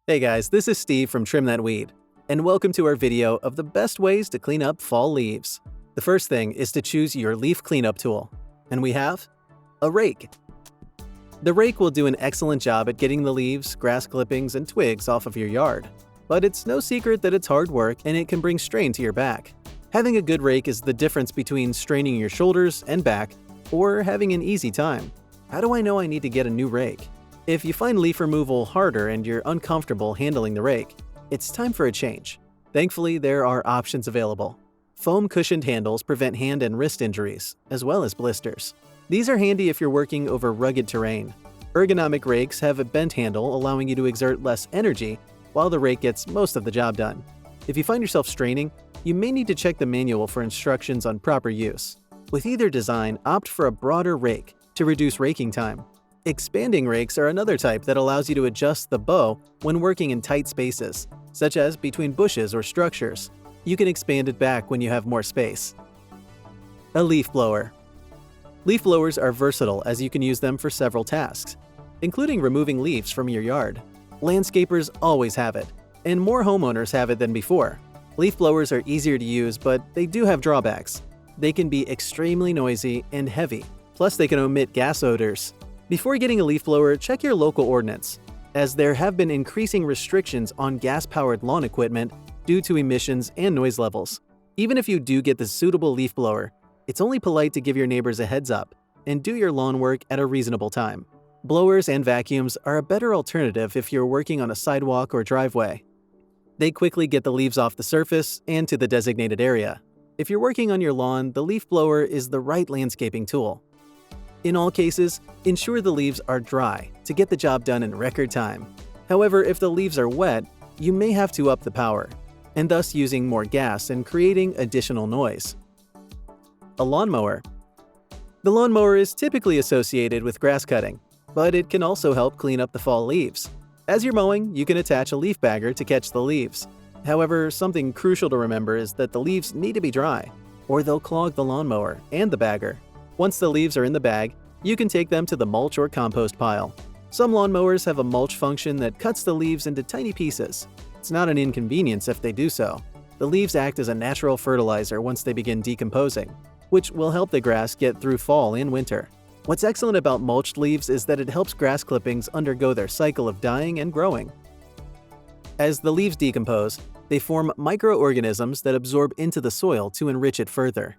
Hey guys, this is Steve from Trim That Weed, and welcome to our video of the best ways to clean up fall leaves. The first thing is to choose your leaf cleanup tool, and we have a rake. The rake will do an excellent job at getting the leaves, grass clippings, and twigs off of your yard, but it's no secret that it's hard work and it can bring strain to your back. Having a good rake is the difference between straining your shoulders and back or having an easy time. How do I know I need to get a new rake? If you find leaf removal harder and you're uncomfortable handling the rake, it's time for a change. Thankfully, there are options available. Foam cushioned handles prevent hand and wrist injuries, as well as blisters. These are handy if you're working over rugged terrain. Ergonomic rakes have a bent handle, allowing you to exert less energy while the rake gets most of the job done. If you find yourself straining, you may need to check the manual for instructions on proper use. With either design, opt for a broader rake to reduce raking time. Expanding rakes are another type that allows you to adjust the bow when working in tight spaces, such as between bushes or structures. You can expand it back when you have more space. A leaf blower. Leaf blowers are versatile as you can use them for several tasks, including removing leaves from your yard. Landscapers always have it, and more homeowners have it than before. Leaf blowers are easier to use, but they do have drawbacks. They can be extremely noisy and heavy, plus they can emit gas odors. Before getting a leaf blower, check your local ordinance, as there have been increasing restrictions on gas-powered lawn equipment due to emissions and noise levels. Even if you do get the suitable leaf blower, it's only polite to give your neighbors a heads up and do your lawn work at a reasonable time. Blowers and vacuums are a better alternative if you're working on a sidewalk or driveway. They quickly get the leaves off the surface and to the designated area. If you're working on your lawn, the leaf blower is the right landscaping tool. In all cases, ensure the leaves are dry to get the job done in record time. However, if the leaves are wet, you may have to up the power, and thus using more gas and creating additional noise. A lawnmower. The lawnmower is typically associated with grass cutting, but it can also help clean up the fall leaves. As you're mowing, you can attach a leaf bagger to catch the leaves. However, something crucial to remember is that the leaves need to be dry, or they'll clog the lawnmower and the bagger. Once the leaves are in the bag, you can take them to the mulch or compost pile. Some lawnmowers have a mulch function that cuts the leaves into tiny pieces. It's not an inconvenience if they do so. The leaves act as a natural fertilizer once they begin decomposing, which will help the grass get through fall and winter. What's excellent about mulched leaves is that it helps grass clippings undergo their cycle of dying and growing. As the leaves decompose, they form microorganisms that absorb into the soil to enrich it further.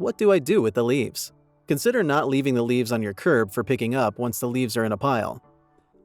What do I do with the leaves? Consider not leaving the leaves on your curb for picking up once the leaves are in a pile.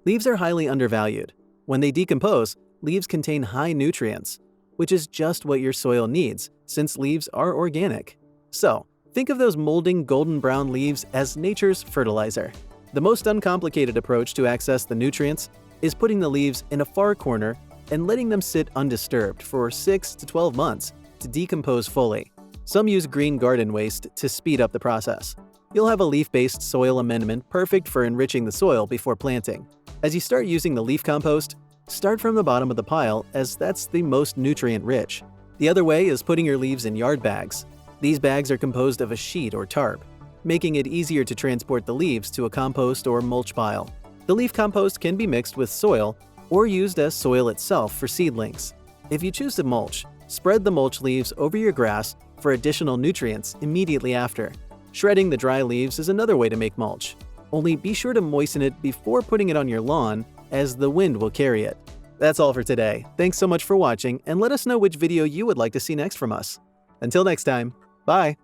Leaves are highly undervalued. When they decompose, leaves contain high nutrients, which is just what your soil needs since leaves are organic. So, think of those molding golden brown leaves as nature's fertilizer. The most uncomplicated approach to access the nutrients is putting the leaves in a far corner and letting them sit undisturbed for 6 to 12 months to decompose fully. Some use green garden waste to speed up the process. You'll have a leaf-based soil amendment perfect for enriching the soil before planting. As you start using the leaf compost, start from the bottom of the pile as that's the most nutrient-rich. The other way is putting your leaves in yard bags. These bags are composed of a sheet or tarp, making it easier to transport the leaves to a compost or mulch pile. The leaf compost can be mixed with soil or used as soil itself for seedlings. If you choose to mulch, spread the mulch leaves over your grass for additional nutrients immediately after. Shredding the dry leaves is another way to make mulch. Only be sure to moisten it before putting it on your lawn, as the wind will carry it. That's all for today. Thanks so much for watching, and let us know which video you would like to see next from us. Until next time, bye!